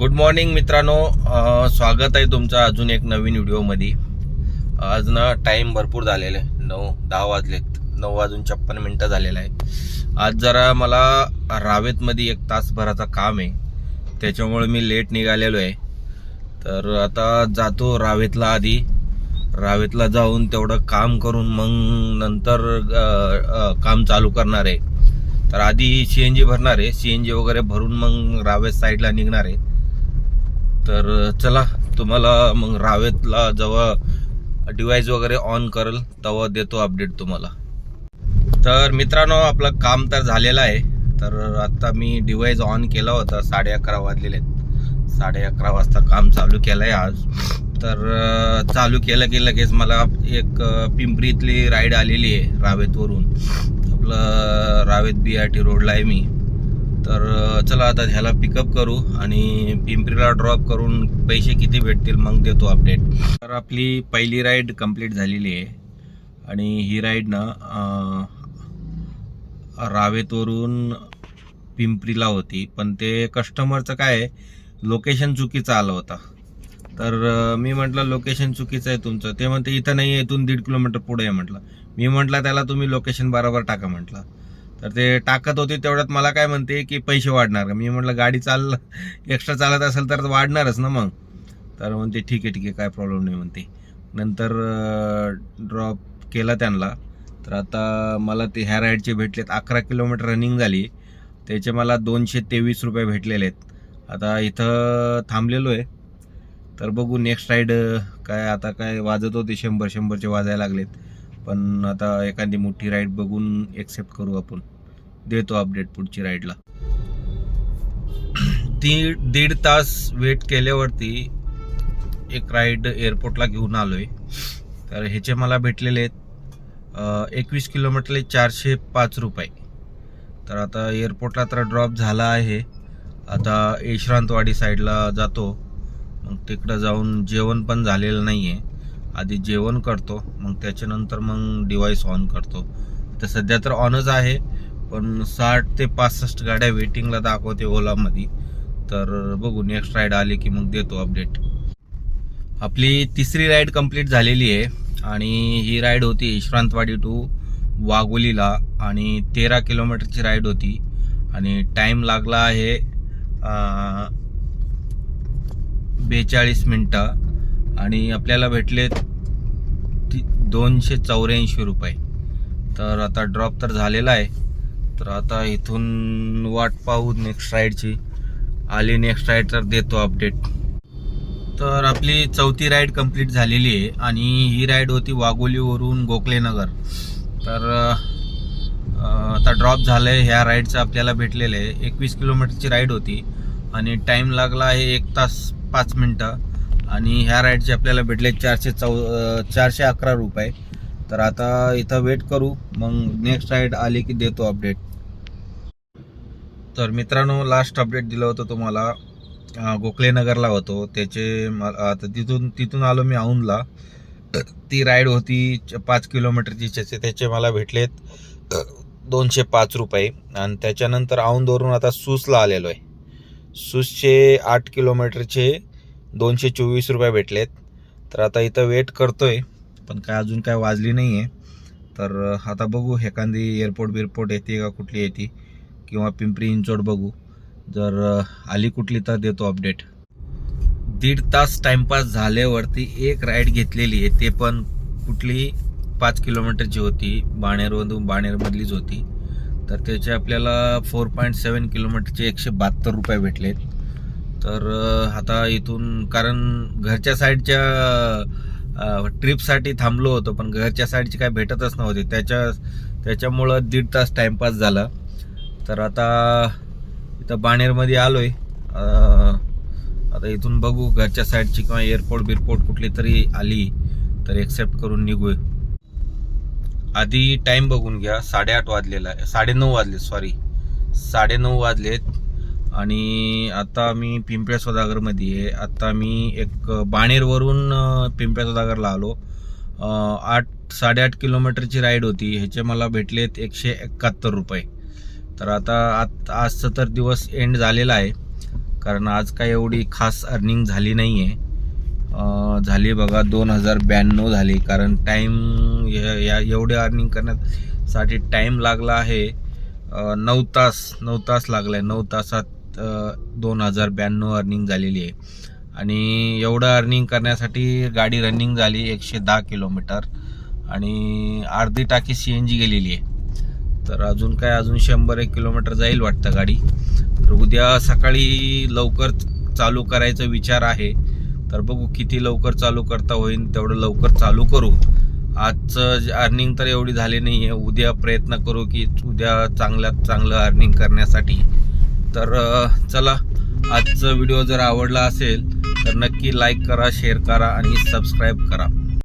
Good morning मित्रांनो, स्वागत आहे तुमचं अजून एक नवीन व्हिडिओमध्ये। आज ना टाइम भरपूर झालेला आहे, 9-10 वाजलेत, 9:56 झालेला आहे। आज जरा मला रावेतमध्ये 1 तासभराचा काम आहे, त्याच्यामुळे मी लेट निघालेलो आहे। तर आता जातो रावेतला, आधी रावेतला जाऊन तेवढं काम करून मग नंतर काम चालू करणार आहे। तर आधी CNG भरणार आहे, CNG वगैरे भरून मग रावेत साईडला निघणार आहे। तर चला, तुम्हाला मग रावेतला जेव्हा डिव्हाइस वगैरे ऑन करेल तेव्हा देतो अपडेट तुम्हाला। तर मित्रांनो, आपलं काम तर झालेलं आहे। तर आता मी डिव्हाइस ऑन केला होता, 11:30 वाजलेले आहेत। 11:30 वाजता काम चालू केलं आहे आज। तर चालू केलं की लगेच मला एक पिंपरीतली राईड आलेली आहे रावेतवरून। आपलं रावेत BRT रोडला आहे मी। तर चला, आता ह्याला पिकअप करू आणि पिंपरीला ड्रॉप करून पैसे किती भेटतील मग देतो अपडेट। तर आपली पहिली राईड कंप्लीट झालेली आहे आणि ही राईड ना रावेतवरून पिंपरीला होती, पण ते कस्टमरचं काय आहे, लोकेशन चुकीचं आलं होता। तर मी म्हटलं लोकेशन चुकीचं आहे तुमचं, ते म्हणते इथं नाही, इथून 1.5 किलोमीटर पुढे आहे म्हटलं। मी म्हटलं त्याला तुम्ही लोकेशन बरोबर टाका म्हटलं। तर ते टाकत होते, तेवढ्यात मला काय म्हणते की पैसे वाढणार का? मी म्हटलं गाडी एक्स्ट्रा चालत असेल तर वाढणारच ना मग। तर म्हणते ठीक आहे काय प्रॉब्लेम नाही म्हणते। नंतर ड्रॉप केला त्यांना। तर आता मला ते ह्या राईडचे भेटलेत 11 किलोमीटर रनिंग झाली, त्याचे मला 223 रुपये भेटलेले आहेत। आता इथं थांबलेलो आहे, तर बघू नेक्स्ट राईड काय। आता काय वाजत होते 100-100चे वाजायला लागलेत, पण आता एखादी मोठी राईड बघून एक्सेप्ट करू आपण, देतो अपडेट पुढची राईडला। 1.5 तास वेट केल्यावरती एक राईड एअरपोर्टला घेऊन आलोय। तर ह्याचे मला भेटलेले आहेत 21 किलोमीटरले 405 रुपये। तर आता एअरपोर्टला तर ड्रॉप झाला आहे, आता यशवंतवाडी साईडला जातो। मग तिकडं जाऊन जेवण पण झालेलं नाही आहे, आधी जेवण करतो, मग त्याच्यानंतर मग डिव्हाइस ऑन करतो। तर सध्या तर ऑनच आहे, पण 60 ते 65 गाड्या वेटिंगला दाखवते ओलामध्ये। तर बघू नेक्स्ट राईड आली की मग देतो अपडेट। आपली तिसरी राईड कंप्लीट झालेली आहे आणि ही राईड होती यशवंतवाडी टू वाघोलीला आणि 13 किलोमीटरची राईड होती आणि टाईम लागला आहे 42 मिनटं आणि आपल्याला भेटले 284 रुपये। तर आता ड्रॉप तर झालेला आहे, तर आता इथून वाट पाहू नेक्स्ट राईडची। आली नेक्स्ट राईड तर देतो अपडेट। तर आपली चौथी राईड कंप्लीट झालेली आहे आणि ही राईड होती वाघोलीवरून गोखलेनगर। तर आता ड्रॉप झालं आहे, ह्या राईडचं आपल्याला भेटलेलं आहे 21 किलोमीटरची राईड होती आणि टाईम लागला आहे 1 तास 5 मिनटं आणि ह्या राईडचे आपल्याला भेटले 411 रुपये। तर आता इथं वेट करू, मग नेक्स्ट राईड आली की देतो अपडेट। तर मित्रांनो, लास्ट अपडेट दिलं होतं तुम्हाला, गोखलेनगरला होतो त्याचे। आता तिथून आलो मी औंधला। ती राईड होती 5 किलोमीटरची, त्याचे मला भेटलेत 205 रुपये। आणि त्याच्यानंतर औंधवरून आता सूसला आलेलो आहे, सूसचे 8 किलोमीटरचे 224 रुपये भेटलेत। तर आता इथं वेट करतोय, पण काय अजून काय वाजली नाही आहे। तर आता बघू एखादी एअरपोर्ट येते का, कुठली येते, किंवा पिंपरी चिंचवड बघू। जर आली कुठली तर देतो अपडेट। 1.5 तास टाइमपास झाल्यावरती एक राईड घेतलेली आहे, ते पण कुठली 5 किलोमीटरची होती, बाणेरमधलीच होती। तर त्याचे आपल्याला 4.7 किलोमीटरचे 172 रुपये भेटलेत। तर आता इथून, कारण घरच्या साईडच्या ट्रिपसाठी थांबलो होतो, पण घरच्या साईडची काय भेटतच नव्हती, त्याच्यामुळं 1.5 तास टाइमपास झाला। तर आता इथं बाणेरमध्ये आलोय, आता इथून बघू घरच्या साईडची किंवा एअरपोर्ट कुठली तरी आली तर एक्सेप्ट करून निघूय। आधी टाइम बघून घ्या, 8:30 वाजलेला आहे, 9:30 वाजले, सॉरी 9:30 वाजलेत आणि आता मी पिंपळ्या सौदागरमध्ये आहे। आता मी एक बाणेरवरून पिंपळ्या सौदागरला आलो। 8-8.5 किलोमीटरची राईड होती, ह्याचे मला भेटलेत 171 रुपये। तर आता आजचा तर दिवस एंड झालेला आहे, कारण आज काय एवढी खास अर्निंग झाली नाही आहे. झाली बघा 2092 झाली. कारण टाईम एवढे अर्निंग करण्यासाठी टाईम लागला आहे 9 तास लागला आहे. 9 तासात 2092 अर्निंग झालेली आहे. आणि एवढं अर्निंग करण्यासाठी गाडी रनिंग झाली 110 किलोमीटर आणि अर्धी टाकी CNG गेलेली आहे. तर अजून 100-1 किलोमीटर जाईल वाटतं गाडी. तर उद्या सकाळी लवकर चालू करायचा विचार आहे. तर बघू किती लवकर चालू करता होईल तेवढं लवकर चालू करू. आजचं अर्निंग तर एवढी झाली नाही आहे. उद्या प्रयत्न करू की उद्या चांगल्यात चांगलं अर्निंग करण्यासाठी. तर चला, आजचा व्हिडिओ जर आवडला असेल तर नक्की लाईक करा, शेअर करा आणि सबस्क्राईब करा.